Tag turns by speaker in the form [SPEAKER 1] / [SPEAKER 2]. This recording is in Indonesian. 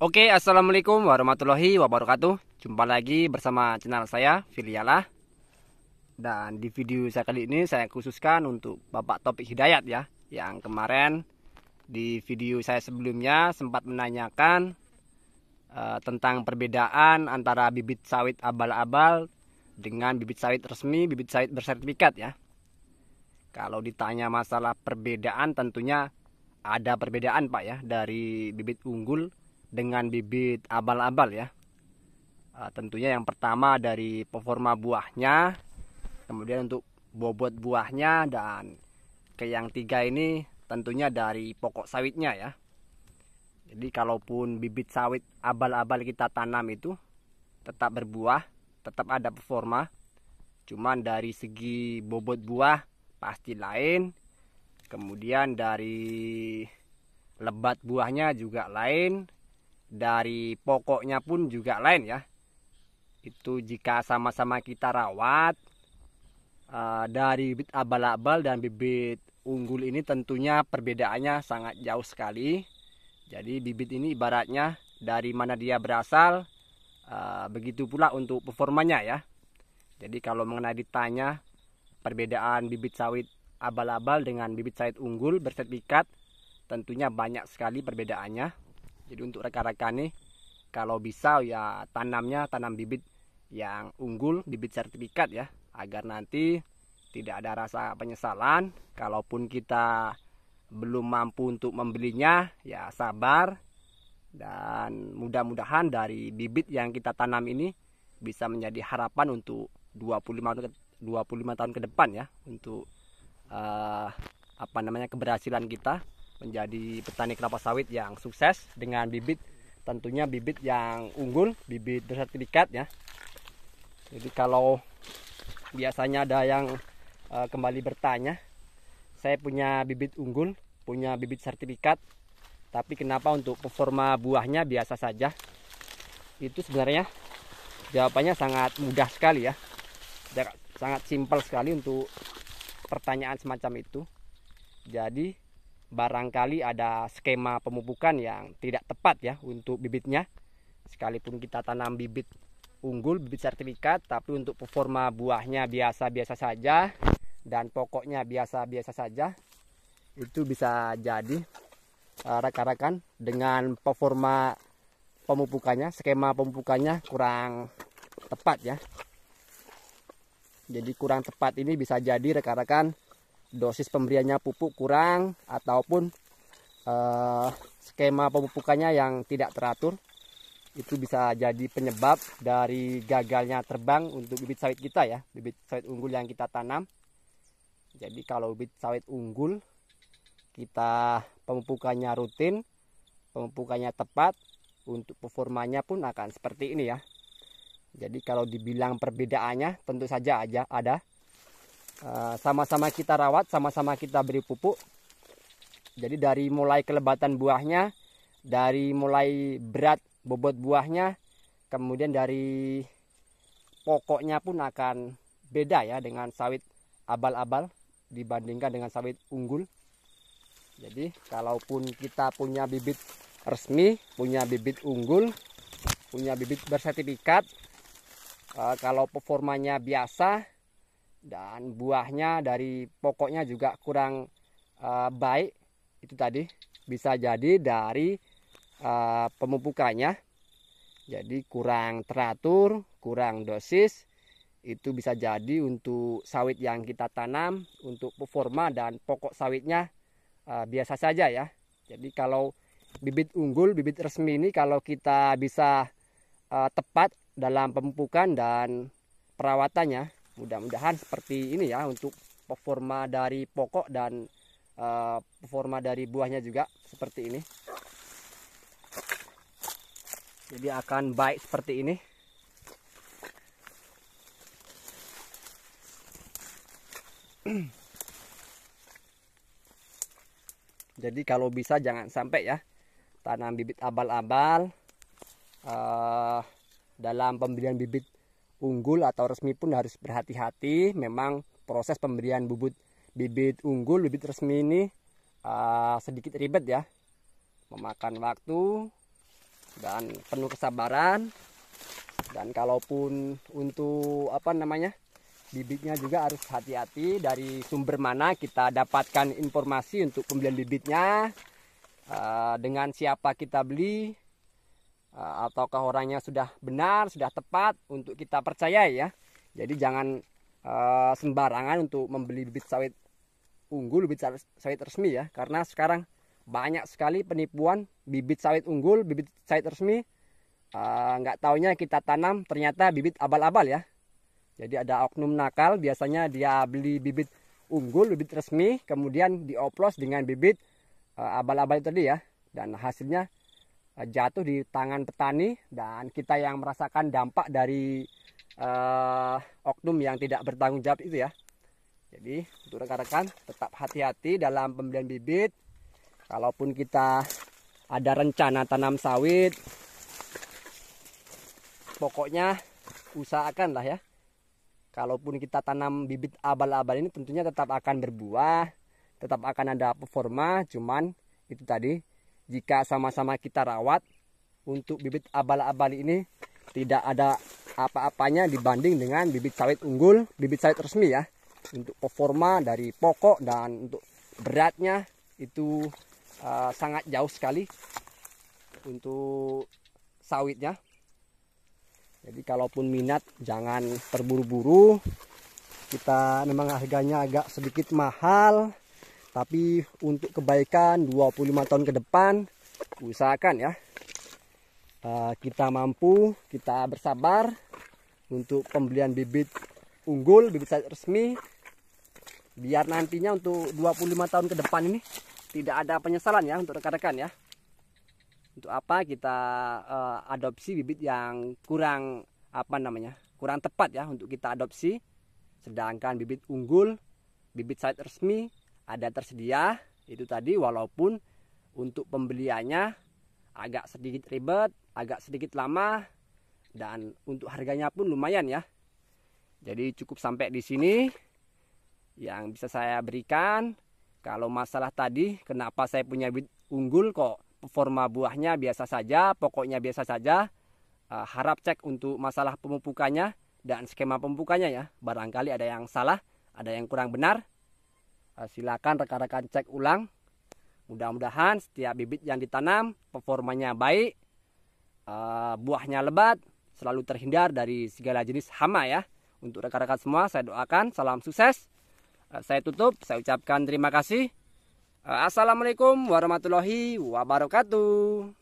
[SPEAKER 1] Oke, assalamualaikum warahmatullahi wabarakatuh. Jumpa lagi bersama channel saya, Filialah. Dan di video saya kali ini saya khususkan untuk Bapak Topik Hidayat ya. Yang kemarin di video saya sebelumnya sempat menanyakan tentang perbedaan antara bibit sawit abal-abal dengan bibit sawit resmi, bibit sawit bersertifikat ya. Kalau ditanya masalah perbedaan, tentunya ada perbedaan Pak ya, dari bibit unggul dengan bibit abal-abal ya. Tentunya yang pertama dari performa buahnya, kemudian untuk bobot buahnya, dan yang tiga ini tentunya dari pokok sawitnya ya. Jadi kalaupun bibit sawit abal-abal kita tanam itu tetap berbuah, tetap ada performa, cuman dari segi bobot buah pasti lain, kemudian dari lebat buahnya juga lain, dari pokoknya pun juga lain ya. Itu jika sama-sama kita rawat. Dari bibit abal-abal dan bibit unggul ini tentunya perbedaannya sangat jauh sekali. Jadi bibit ini ibaratnya dari mana dia berasal, begitu pula untuk performanya ya. Jadi kalau mengenai ditanya perbedaan bibit sawit abal-abal dengan bibit sawit unggul bersertifikat, tentunya banyak sekali perbedaannya. Jadi untuk rekan-rekan nih, kalau bisa ya tanam bibit yang unggul, bibit sertifikat ya, agar nanti tidak ada rasa penyesalan. Kalaupun kita belum mampu untuk membelinya, ya sabar. Dan mudah-mudahan dari bibit yang kita tanam ini bisa menjadi harapan untuk 25 tahun ke depan ya, untuk keberhasilan kita menjadi petani kelapa sawit yang sukses dengan bibit, tentunya bibit yang unggul, bibit bersertifikat ya. Jadi kalau biasanya ada yang kembali bertanya, saya punya bibit unggul, punya bibit sertifikat, tapi kenapa untuk performa buahnya biasa saja? Itu sebenarnya jawabannya sangat mudah sekali ya, sangat simpel sekali untuk pertanyaan semacam itu. Jadi barangkali ada skema pemupukan yang tidak tepat ya untuk bibitnya. Sekalipun kita tanam bibit unggul, bibit sertifikat, tapi untuk performa buahnya biasa-biasa saja dan pokoknya biasa-biasa saja, itu bisa jadi rekan-rekan dengan performa pemupukannya, skema pemupukannya kurang tepat ya. Jadi kurang tepat ini bisa jadi rekan-rekan dosis pemberiannya pupuk kurang, ataupun skema pemupukannya yang tidak teratur. Itu bisa jadi penyebab dari gagalnya terbang untuk bibit sawit kita ya, bibit sawit unggul yang kita tanam. Jadi kalau bibit sawit unggul kita pemupukannya rutin, pemupukannya tepat, untuk performanya pun akan seperti ini ya. Jadi kalau dibilang perbedaannya tentu saja ada. Sama-sama kita rawat, sama-sama kita beri pupuk. Jadi dari mulai kelebatan buahnya, dari mulai berat bobot buahnya, kemudian dari pokoknya pun akan beda ya dengan sawit abal-abal dibandingkan dengan sawit unggul. Jadi kalaupun kita punya bibit resmi, punya bibit unggul, punya bibit bersertifikat, kalau performanya biasa dan buahnya dari pokoknya juga kurang baik, itu tadi bisa jadi dari pemupukannya. Jadi kurang teratur, kurang dosis, itu bisa jadi untuk sawit yang kita tanam, untuk performa dan pokok sawitnya biasa saja ya. Jadi kalau bibit unggul, bibit resmi ini kalau kita bisa tepat dalam pemupukan dan perawatannya, mudah-mudahan seperti ini ya, untuk performa dari pokok dan performa dari buahnya juga seperti ini. Jadi akan baik seperti ini. Jadi kalau bisa jangan sampai ya tanam bibit abal-abal. Dalam pemberian bibit unggul atau resmi pun harus berhati-hati. Memang proses pemberian bibit unggul, bibit resmi ini sedikit ribet ya, memakan waktu, dan penuh kesabaran. Dan kalaupun untuk bibitnya juga harus hati-hati dari sumber mana kita dapatkan informasi untuk pembelian bibitnya, dengan siapa kita beli, ataukah orangnya sudah benar, sudah tepat untuk kita percaya ya. Jadi jangan sembarangan untuk membeli bibit sawit unggul, bibit sawit resmi ya, karena sekarang banyak sekali penipuan bibit sawit unggul, bibit sawit resmi. Nggak taunya kita tanam ternyata bibit abal-abal ya. Jadi ada oknum nakal, biasanya dia beli bibit unggul, bibit resmi, kemudian dioplos dengan bibit abal-abal tadi ya, dan hasilnya jatuh di tangan petani dan kita yang merasakan dampak dari oknum yang tidak bertanggung jawab itu ya. Jadi untuk rekan-rekan tetap hati-hati dalam pembelian bibit. Kalaupun kita ada rencana tanam sawit, pokoknya usahakanlah ya. Kalaupun kita tanam bibit abal-abal ini tentunya tetap akan berbuah, tetap akan ada performa. Cuman itu tadi, jika sama-sama kita rawat, untuk bibit abal-abal ini tidak ada apa-apanya dibanding dengan bibit sawit unggul, bibit sawit resmi ya. Untuk performa dari pokok dan untuk beratnya itu sangat jauh sekali untuk sawitnya. Jadi kalaupun minat jangan terburu-buru. Kita memang harganya agak sedikit mahal, tapi untuk kebaikan 25 tahun ke depan usahakan ya. Kita mampu, kita bersabar untuk pembelian bibit unggul, bibit sawit resmi, biar nantinya untuk 25 tahun ke depan ini tidak ada penyesalan ya untuk rekan-rekan ya. Untuk apa kita adopsi bibit yang kurang kurang tepat ya untuk kita adopsi, sedangkan bibit unggul, bibit sawit resmi ada tersedia itu tadi, walaupun untuk pembeliannya agak sedikit ribet, agak sedikit lama, dan untuk harganya pun lumayan ya. Jadi cukup sampai di sini yang bisa saya berikan. Kalau masalah tadi kenapa saya punya bibit unggul kok performa buahnya biasa saja, pokoknya biasa saja, harap cek untuk masalah pemupukannya dan skema pemupukannya ya. Barangkali ada yang salah, ada yang kurang benar. Silakan rekan-rekan cek ulang. Mudah-mudahan setiap bibit yang ditanam performanya baik, buahnya lebat, selalu terhindar dari segala jenis hama ya. Untuk rekan-rekan semua saya doakan salam sukses. Saya tutup, saya ucapkan terima kasih. Assalamualaikum warahmatullahi wabarakatuh.